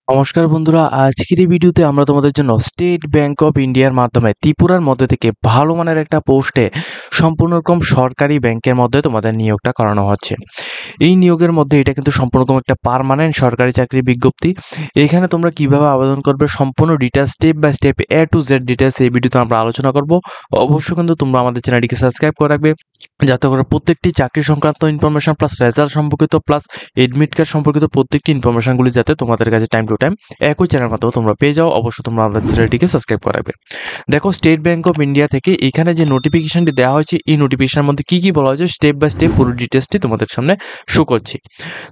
নমস্কার বন্ধুরা, আজকের এই ভিডিওতে আমরা তোমাদের জন্য স্টেট ব্যাংক অফ ইন্ডিয়ার মাধ্যমে ত্রিপুরার মধ্যে থেকে ভালো মানের একটা পোস্টে সম্পূর্ণ রকম সরকারি ব্যাংকের মধ্যে তোমাদের নিয়োগটা করানো হচ্ছে। এই নিয়োগের মধ্যে এটা কিন্তু সম্পূর্ণ রকম একটা পার্মানেন্ট সরকারি চাকরির বিজ্ঞপ্তি। এখানে তোমরা কিভাবে আবেদন করবে সম্পূর্ণ details step by step A to Z details এই ভিডিওতে আমরা আলোচনা করব। অবশ্যই কিন্তু তোমরা আমাদের চ্যানেলটিকে সাবস্ক্রাইব করে রাখবে, যাতে করে প্রত্যেকটি চাকরি সংক্রান্ত ইনফরমেশন প্লাস রেজাল্ট সম্পর্কিত প্লাস এডমিট কার্ড সম্পর্কিত প্রত্যেকটি ইনফরমেশনগুলি যাতে তোমাদের কাছে টাইম টু টাইম একই চ্যানেলের মাধ্যমে তোমরা পেয়ে যাও। অবশ্যই তোমরা আমাদের চ্যানেলটিকে সাবস্ক্রাইব করে রাখবে। দেখো, স্টেট ব্যাংক অফ ইন্ডিয়া থেকে এখানে যে নোটিফিকেশনটি দেওয়া হয়েছে, এই নোটিফিকেশনের মধ্যে কী কী বলা হয়েছে স্টেপ বাই স্টেপ পুরো ডিটেলসটি তোমাদের সামনে শো করছি।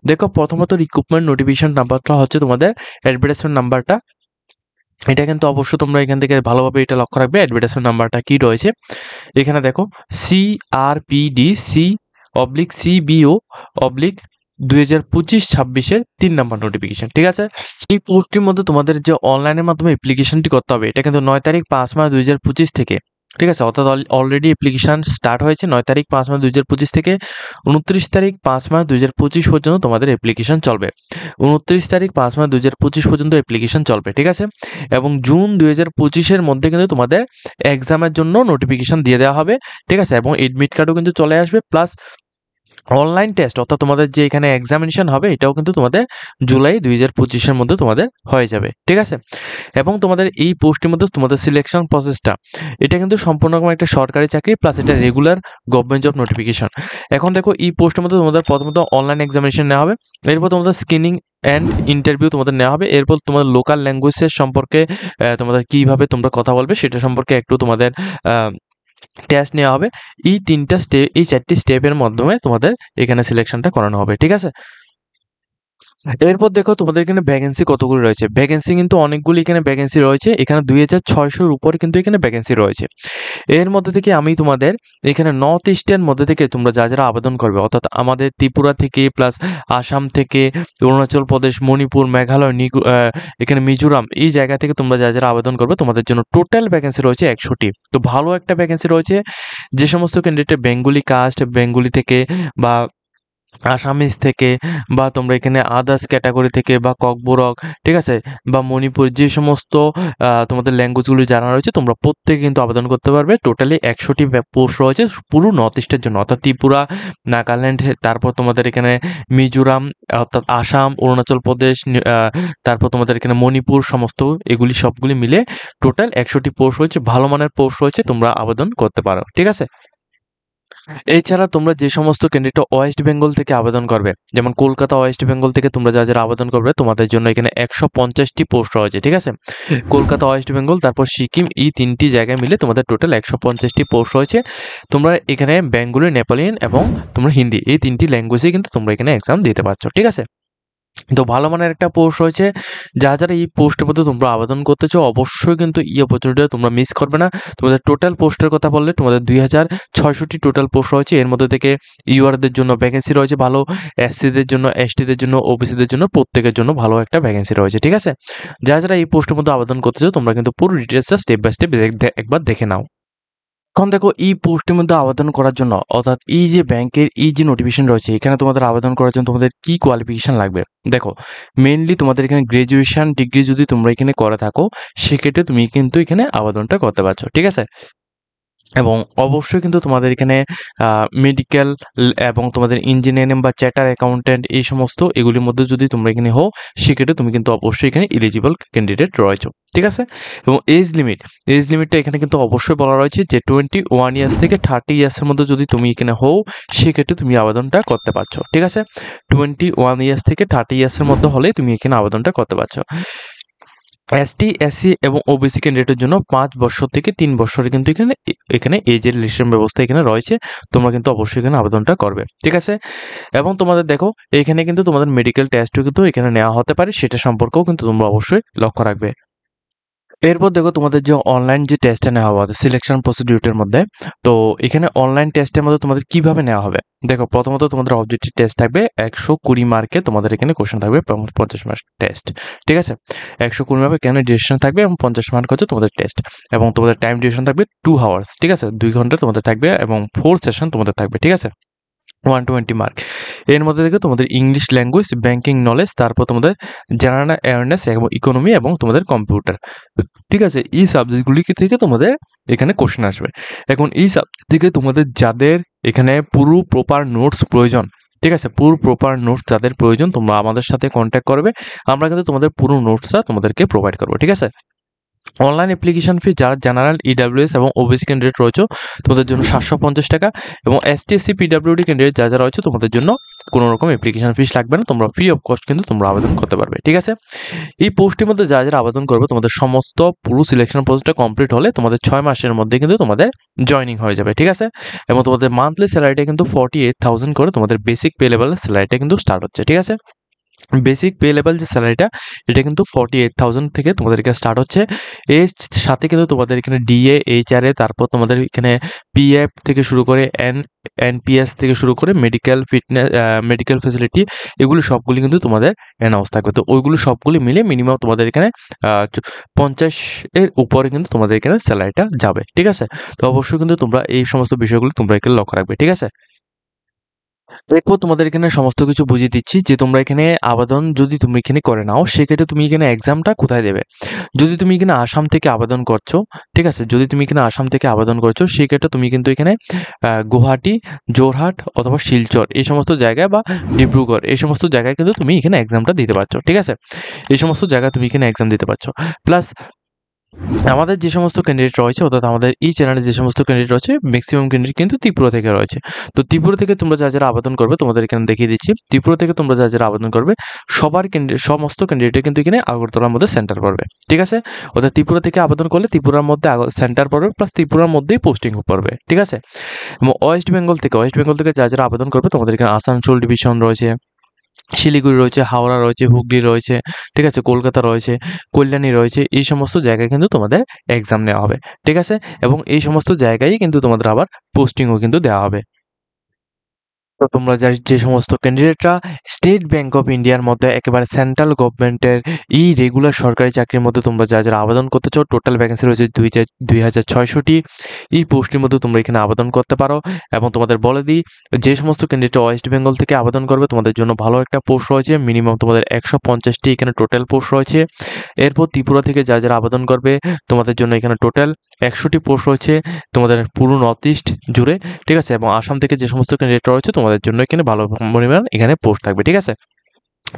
দেখো, প্রথমত রিক্রুটমেন্ট নোটিফিকেশন নাম্বারটা হচ্ছে তোমাদের অ্যাডভার্টাইজমেন্ট নাম্বারটা। এটা কিন্তু অবশ্যই তোমরা এখান থেকে ভালোভাবে এটা লক্ষ্য রাখবে অ্যাডভার্টাইজমেন্ট নাম্বারটা কি রয়েছে। এখানে দেখো CRPD/CBO/ 2025-26 3 নম্বর নোটিফিকেশন, ঠিক আছে। এই পোস্টটির মধ্যে তোমাদের যে অনলাইনের মাধ্যমে অ্যাপ্লিকেশনটি করতে হবে, এটা কিন্তু 9 তারিখ 5 মাস 2025 থেকে, ঠিক আছে। অর্থাৎ অলরেডি অ্যাপ্লিকেশন স্টার্ট হয়েছে 9 তারিখ 5 মাস 2025 থেকে 29 তারিখ 5 মাস 2025 পর্যন্ত তোমাদের অ্যাপ্লিকেশন চলবে। 29 তারিখ 5 মাস 2025 পর্যন্ত অ্যাপ্লিকেশন চলবে, ঠিক আছে। এবং জুন 2025-এর মধ্যে কিন্তু তোমাদের এক্সামের জন্য নোটিফিকেশন দিয়ে দেওয়া হবে, ঠিক আছে। এবং এডমিট কার্ডও কিন্তু চলে আসবে, প্লাস অনলাইন টেস্ট অর্থাৎ তোমাদের যে এখানে এক্সামিনেশন হবে এটাও কিন্তু তোমাদের জুলাই 2025-এর মধ্যে তোমাদের হয়ে যাবে, ঠিক আছে। এবং তোমাদের এই পোস্টের মধ্যে তোমাদের সিলেকশন প্রসেসটা, এটা কিন্তু সম্পূর্ণ রকম একটা সরকারি চাকরি প্লাস এটা রেগুলার গভর্নমেন্ট জব নোটিফিকেশন। এখন দেখো, এই পোস্টের মধ্যে তোমাদের প্রথমত অনলাইন এক্সামিনেশন নেওয়া হবে, এরপর তোমাদের স্ক্রিনিং অ্যান্ড ইন্টারভিউ তোমাদের নেওয়া হবে, এরপর তোমাদের লোকাল ল্যাঙ্গুয়েজের সম্পর্কে তোমাদের কীভাবে তোমরা কথা বলবে সেটা সম্পর্কে একটু তোমাদের টেস্ট নেওয়া হবে। এই 4টি স্টেপের মাধ্যমে তোমাদের এখানে সিলেকশনটা করানো হবে, ঠিক আছে। এরপর দেখো তোমাদের এখানে ভ্যাকেন্সি কতগুলো রয়েছে। ভ্যাকেন্সি কিন্তু অনেকগুলি এখানে ভ্যাকেন্সি রয়েছে, এখানে 2600-র উপরে কিন্তু এখানে ভ্যাকেন্সি রয়েছে। এর মধ্যে থেকে আমি তোমাদের এখানে নর্থ ইস্টের মধ্যে থেকে তোমরা যারা আবেদন করবে, অর্থাৎ আমাদের ত্রিপুরা থেকে প্লাস আসাম থেকে, অরুণাচল প্রদেশ, মণিপুর, মেঘালয়, এখানে মিজোরাম, এই জায়গা থেকে তোমরা যারা আবেদন করবে তোমাদের জন্য টোটাল ভ্যাকেন্সি রয়েছে 100টি। তো ভালো একটা ভ্যাকেন্সি রয়েছে। যে সমস্ত ক্যান্ডিডেট বেঙ্গলি কাস্ট, বেঙ্গলি থেকে বা আসামিজ থেকে, বা তোমরা এখানে আদার্স ক্যাটাগরি থেকে বা ককবরক, ঠিক আছে, বা মণিপুর, যে সমস্ত তোমাদের ল্যাঙ্গুয়েজগুলি জানা রয়েছে তোমরা প্রত্যেকে কিন্তু আবেদন করতে পারবে। টোটালি 100টি পোস্ট রয়েছে পুরো নর্থ ইস্টের জন্য, অর্থাৎ ত্রিপুরা, নাগাল্যান্ড, তারপর তোমাদের এখানে মিজোরাম, অর্থাৎ আসাম, অরুণাচল প্রদেশ, তারপর তোমাদের এখানে মণিপুর, সমস্ত এগুলি সবগুলি মিলে টোটাল 100টি পোস্ট রয়েছে। ভালো মানের পোস্ট রয়েছে, তোমরা আবেদন করতে পারো, ঠিক আছে। এছাড়া তোমরা যে সমস্ত ক্যান্ডিডেট ওয়েস্ট বেঙ্গল থেকে আবেদন করবে, যেমন কলকাতা, ওয়েস্ট বেঙ্গল থেকে তোমরা যারা আবেদন করবে তোমাদের জন্য এখানে 150টি পোস্ট রয়েছে, ঠিক আছে। কলকাতা, ওয়েস্ট বেঙ্গল, তারপর সিকিম, এই 3টি জায়গায় মিলে তোমাদের টোটাল 150টি পোস্ট রয়েছে। তোমরা এখানে বেঙ্গলি, নেপালিয়ান এবং তোমরা হিন্দি, এই 3টি ল্যাঙ্গুয়েজে কিন্তু তোমরা এখানে এক্সাম দিতে পারছো, ঠিক আছে। তো ভালো মানের একটা পোস্ট রয়েছে। যারা এই পোস্টের মধ্যে তোমরা আবেদন করতে চাও অবশ্যই কিন্তু এই অপরচুনিটিটা তোমরা মিস করবে না। তোমাদের টোটাল পোস্টের কথা বললে তোমাদের 2600টি টোটাল পোস্ট রয়েছে। এর মধ্যে থেকে ইউআরদের জন্য ভ্যাকেন্সি রয়েছে ভালো, এসসিদের জন্য, এসটিদের জন্য, ওবিসিদের জন্য, প্রত্যেকের জন্য ভালো একটা ভ্যাকেন্সি রয়েছে, ঠিক আছে। যারা এই পোস্টের মধ্যে আবেদন করতে চাও তোমরা কিন্তু পুরো ডিটেলসটা স্টেপ বাই স্টেপ একবার দেখে নাও। এখন দেখো, এই পোস্টের মধ্যে আবেদন করার জন্য, অর্থাৎ এই যে ব্যাংকের এই যে নোটিফিকেশন রয়েছে, এখানে তোমাদের আবেদন করার জন্য তোমাদের কি কোয়ালিফিকেশন লাগবে। দেখো, মেইনলি তোমাদের এখানে গ্র্যাজুয়েশন ডিগ্রি যদি তোমরা এখানে করে থাকো সেক্ষেত্রে তুমি কিন্তু এখানে আবেদনটা করতে পারছো, ঠিক আছে। এবং অবশ্যই কিন্তু তোমাদের এখানে মেডিকেল এবং তোমাদের ইঞ্জিনিয়ারিং বা চার্টার অ্যাকাউন্ট্যান্ট, এই সমস্ত এগুলির মধ্যে যদি তোমরা এখানে হও সেক্ষেত্রে তুমি কিন্তু অবশ্যই এখানে এলিজিবল ক্যান্ডিডেট রয়েছো, ঠিক আছে। এবং এজ লিমিটটা এখানে কিন্তু অবশ্যই বলা রয়েছে যে 21 ইয়ার্স থেকে 30 ইয়ার্সের মধ্যে যদি তুমি এখানে হও সেক্ষেত্রে তুমি আবেদনটা করতে পারছো, ঠিক আছে। 21 ইয়ার্স থেকে 30 ইয়ার্সের মধ্যে হলে তুমি এখানে আবেদনটা করতে পারছো। এসটি, এসসি এবং ওবিসি ক্যান্ডিডেটের জন্য 5 বছর থেকে 3 বছরের কিন্তু এখানে এজের রিলেশন ব্যবস্থা এখানে রয়েছে। তোমরা কিন্তু অবশ্যই এখানে আবেদনটা করবে, ঠিক আছে। এবং তোমাদের দেখো, এখানে কিন্তু তোমাদের মেডিকেল টেস্টও কিন্তু এখানে নেওয়া হতে পারে, সেটা সম্পর্কেও কিন্তু তোমরা অবশ্যই লক্ষ্য রাখবে। এরপর দেখো, তোমাদের যে অনলাইন যে টেস্টটা নেওয়া হবে সিলেকশন প্রসিডিউরের মধ্যে, তো এখানে অনলাইন টেস্টের মধ্যে তোমাদের কিভাবে নেওয়া হবে। দেখো, প্রথমত তোমাদের অবজেক্টিভ টেস্ট থাকবে 120 মার্কে, তোমাদের এখানে কোশ্চেন থাকবে 50 মার্ক টেস্ট, ঠিক আছে। 120 মার্কে এখানে ডিউরেশন থাকবে এবং 50 মার্ক হচ্ছে তোমাদের টেস্ট। এবং তোমাদের টাইম ডিউরেশন থাকবে 2 আওয়ার্স, ঠিক আছে, 2 ঘন্টা তোমাদের থাকবে এবং 4 সেশন তোমাদের থাকবে, ঠিক আছে। 120 মার্ক। এর মধ্যে থেকে তোমাদের ইংলিশ ল্যাঙ্গুয়েজ, ব্যাংকিং নলেজ, তারপর তোমাদের জেনারেল অ্যাওয়ারনেস এবং ইকোনমি এবং তোমাদের কম্পিউটার। ঠিক আছে, এই সাবজেক্টগুলি থেকে তোমাদের এখানে কোশ্চেন আসবে। এখন এই সাবজেক্ট থেকে তোমাদের যাদের এখানে পুরো প্রপার নোটস প্রয়োজন, ঠিক আছে, পুরো প্রপার নোটস যাদের প্রয়োজন তোমরা আমাদের সাথে কন্ট্যাক্ট করবে, আমরা কিন্তু তোমাদের পুরো নোটসটা তোমাদেরকে প্রোভাইড করবো। ঠিক আছে, অনলাইন অ্যাপ্লিকেশন ফি যারা জেনারেল, ইডাব্লিউএস এবং ওবিসি ক্যান্ডিডেট রয়েছে তোমাদের জন্য 750 টাকা, এবং এসটি এসসি পিডাব্লিউডি ক্যান্ডিডেট যারা রয়েছে তোমাদের জন্য কোনো রকম অ্যাপ্লিকেশন ফিস লাগবে না, তোমরা ফ্রি অফ কস্ট কিন্তু তোমরা আবেদন করতে পারবে। ঠিক আছে, এই পোস্টের মধ্যে যারা যারা আবেদন করবে তোমাদের সমস্ত পুরো সিলেকশন প্রসেসটা কমপ্লিট হলে তোমাদের 6 মাসের মধ্যে কিন্তু তোমাদের জয়নিং হয়ে যাবে। ঠিক আছে, এবং তোমাদের মান্থলি স্যালারিটা কিন্তু 48,000 করে তোমাদের বেসিক পে লেভেলের স্যালারিটা কিন্তু স্টার্ট হচ্ছে। ঠিক আছে, বেসিক পে লেভেল যে স্যালারিটা এটা কিন্তু 48,000 থেকে তোমাদের এখানে স্টার্ট হচ্ছে। এর সাথে কিন্তু তোমাদের এখানে ডিএ, এইচআরএ, তারপর তোমাদের এখানে পিএফ থেকে শুরু করে এনপিএস থেকে শুরু করে মেডিকেল ফিটনেস, মেডিকেল ফেসিলিটি, এগুলো সবগুলি কিন্তু তোমাদের অ্যানাউন্স থাকবে। তো ওইগুলো সবগুলি মিলে মিনিমাম তোমাদের এখানে 50-এর উপরে কিন্তু তোমাদের এখানে স্যালারিটা যাবে। ঠিক আছে, তো অবশ্যই কিন্তু তোমরা এই সমস্ত বিষয়গুলো তোমরা এখানে লক্ষ্য রাখবে। ঠিক আছে, এরপর তোমাদের এখানে সমস্ত কিছু বুঝিয়ে দিচ্ছি যে তোমরা এখানে আবেদন যদি তুমি এখানে করে নাও সেক্ষেত্রে তুমি এখানে এক্সামটা কোথায় দেবে। যদি তুমি এখানে আসাম থেকে আবেদন করছো, ঠিক আছে, যদি তুমি এখানে আসাম থেকে আবেদন করছো সেক্ষেত্রে তুমি কিন্তু এখানে গুয়াহাটি, জোরহাট অথবা শিলচর এই সমস্ত জায়গায় বা ডিব্রুগড় এই সমস্ত জায়গায় কিন্তু তুমি এখানে এক্সামটা দিতে পারছো। ঠিক আছে, এই সমস্ত জায়গায় তুমি এখানে এক্সাম দিতে পারছো। প্লাস আমাদের যে সমস্ত ক্যান্ডিডেট রয়েছে, অর্থাৎ আমাদের এই চ্যানেলে যে সমস্ত ক্যান্ডিডেট রয়েছে ম্যাক্সিমাম ক্যান্ডিডেট কিন্তু ত্রিপুরা থেকে রয়েছে। তো ত্রিপুরা থেকে তোমরা যা যারা আবেদন করবে তোমাদের এখানে দেখিয়ে দিচ্ছি, ত্রিপুরা থেকে তোমরা যা যারা আবেদন করবে সবার সমস্ত ক্যান্ডিডেটের কিন্তু এখানে আগরতলার মধ্যে সেন্টার পড়বে। ঠিক আছে, অর্থাৎ ত্রিপুরা থেকে আবেদন করলে ত্রিপুরার মধ্যে সেন্টার পড়বে, প্লাস ত্রিপুরার মধ্যেই পোস্টিং পড়বে। ঠিক আছে, এবং ওয়েস্ট বেঙ্গল থেকে যা যারা আবেদন করবে তোমাদের এখানে আসানসোল ডিভিশন রয়েছে, শিলিগুড়ি রয়েছে, হাওড়া রয়েছে, হুগলি রয়েছে, ঠিক আছে, কলকাতা রয়েছে, কল্যাণী রয়েছে, এই সমস্ত জায়গায় কিন্তু তোমাদের এক্সাম নেওয়া হবে। ঠিক আছে, এবং এই সমস্ত জায়গায় কিন্তু তোমাদের আবার পোস্টিংও কিন্তু দেওয়া হবে। তো তোমরা যে সমস্ত ক্যান্ডিডেটরা স্টেট ব্যাংক অফ ইন্ডিয়ার মধ্যে একেবারে সেন্ট্রাল গভর্নমেন্টের এই রেগুলার সরকারি চাকরির মধ্যে তোমরা যা যারা আবেদন করতে চাও, টোটাল ভ্যাকেন্সি রয়েছে 2,600টি। এই পোস্টের মধ্যে তোমরা এখানে আবেদন করতে পারো। এবং তোমাদের বলে দিই, যে সমস্ত ক্যান্ডিডেট ওয়েস্ট বেঙ্গল থেকে আবেদন করবে তোমাদের জন্য ভালো একটা পোস্ট রয়েছে, মিনিমাম তোমাদের 150টি এখানে টোটাল পোস্ট রয়েছে। এরপর ত্রিপুরা থেকে যা যারা আবেদন করবে তোমাদের জন্য এখানে টোটাল 100টি পোস্ট রয়েছে তোমাদের পুরো নর্থ ইস্ট জুড়ে। ঠিক আছে, এবং আসাম থেকে যে সমস্ত ক্যান্ডিডেট রয়েছে তোমাদের জন্য এখানে ভালো পরিমাণ এখানে পোস্ট থাকবে। ঠিক আছে,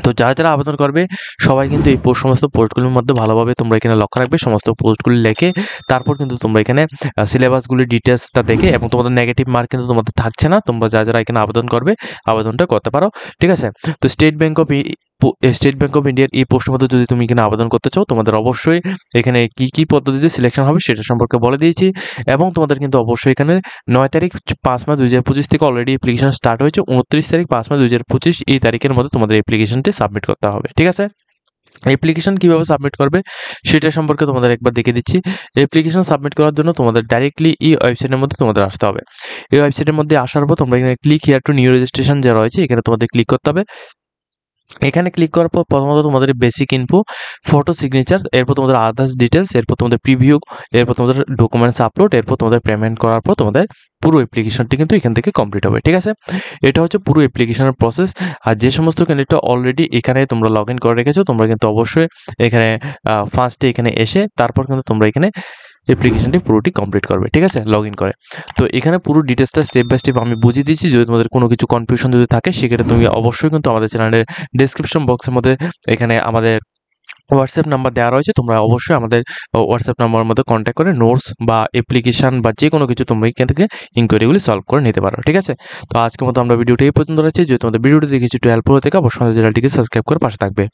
তো যারা যারা আবেদন করবে সবাই কিন্তু এই সমস্ত পোস্টগুলির মধ্যে ভালোভাবে তোমরা এখানে লক্ষ্য রাখবে, সমস্ত পোস্টগুলি লেখে তারপর কিন্তু তোমরা এখানে সিলেবাসগুলির ডিটেলসটা দেখে, এবং তোমাদের নেগেটিভ মার্ক কিন্তু তোমাদের থাকছে না, তোমরা যা যারা এখানে আবেদন করবে আবেদনটা করতে পারো। ঠিক আছে, তো স্টেট ব্যাংক অফ ইন্ডিয়ার এই পোস্টের মধ্যে যদি তুমি এখানে আবেদন করতে চাও তোমাদের অবশ্যই এখানে কি কি পদ্ধতিতে সিলেকশন হবে সেটা সম্পর্কে বলে দিয়েছি। এবং তোমাদের কিন্তু অবশ্যই এখানে 9 তারিখ 5 মাস 2025 থেকে অলরেডি অ্যাপ্লিকেশন স্টার্ট হয়েছে, 29 তারিখ 5 মাস 2025 এই তারিখের মধ্যে তোমাদের অ্যাপ্লিকেশনটি সাবমিট করতে হবে। ঠিক আছে, অ্যাপ্লিকেশন কীভাবে সাবমিট করবে সেটা সম্পর্কে তোমাদের একবার দেখে দিচ্ছি। অ্যাপ্লিকেশন সাবমিট করার জন্য তোমাদের ডাইরেক্টলি এই ওয়েবসাইটের মধ্যে তোমাদের আসতে হবে। এই ওয়েবসাইটের মধ্যে আসার পর তোমরা এখানে click here two new registration যা রয়েছে এখানে তোমাদের ক্লিক করতে হবে। এখানে ক্লিক করার পর প্রথমত তোমাদের বেসিক ইনফো, ফটো সিগনেচার, এরপর তোমাদের আদার্স ডিটেলস, এরপর তোমাদের প্রিভিউ, এরপর তোমাদের ডকুমেন্টস আপলোড, এরপর তোমাদের পেমেন্ট করার পর তোমাদের পুরো অ্যাপ্লিকেশনটি কিন্তু এখান থেকে কমপ্লিট হবে। ঠিক আছে, এটা হচ্ছে পুরো অ্যাপ্লিকেশনের প্রসেস। আর যে সমস্ত ক্যান্ডিডেট অলরেডি এখানে তোমরা লগ ইন করে রেখেছো তোমরা কিন্তু অবশ্যই এখানে ফার্স্টে এখানে এসে তারপর কিন্তু তোমরা এখানে অ্যাপ্লিকেশনটি পুরোটি কমপ্লিট করবে। ঠিক আছে, লগ ইন করে। তো এখানে পুরো ডিটেলসটা স্টেপ বাই স্টেপ আমি বুঝিয়ে দিচ্ছি। যদি তোমাদের কোনো কিছু কনফিউশন যদি থাকে সেক্ষেত্রে তুমি অবশ্যই কিন্তু আমাদের চ্যানেলের ডেসক্রিপশন বক্সের মধ্যে এখানে আমাদের হোয়াটসঅ্যাপ নাম্বার দেওয়া রয়েছে, তোমরা অবশ্যই আমাদের হোয়াটসঅ্যাপ নাম্বারের মধ্যে কন্ট্যাক্ট করে নোটস বা অ্যাপ্লিকেশন বা যে কোনো কিছু তোমরা এখান থেকে ইনকোয়ারিগুলি সলভ করে নিতে পারো। ঠিক আছে, তো আজকের মতো আমরা ভিডিওটি এই পর্যন্ত রয়েছে। যদি তোমাদের ভিডিওটি দেখে একটু হেল্প হয়ে থাকে অবশ্যই আমাদের চ্যানেলটিকে সাবস্ক্রাইব করে পাশে থাকবে।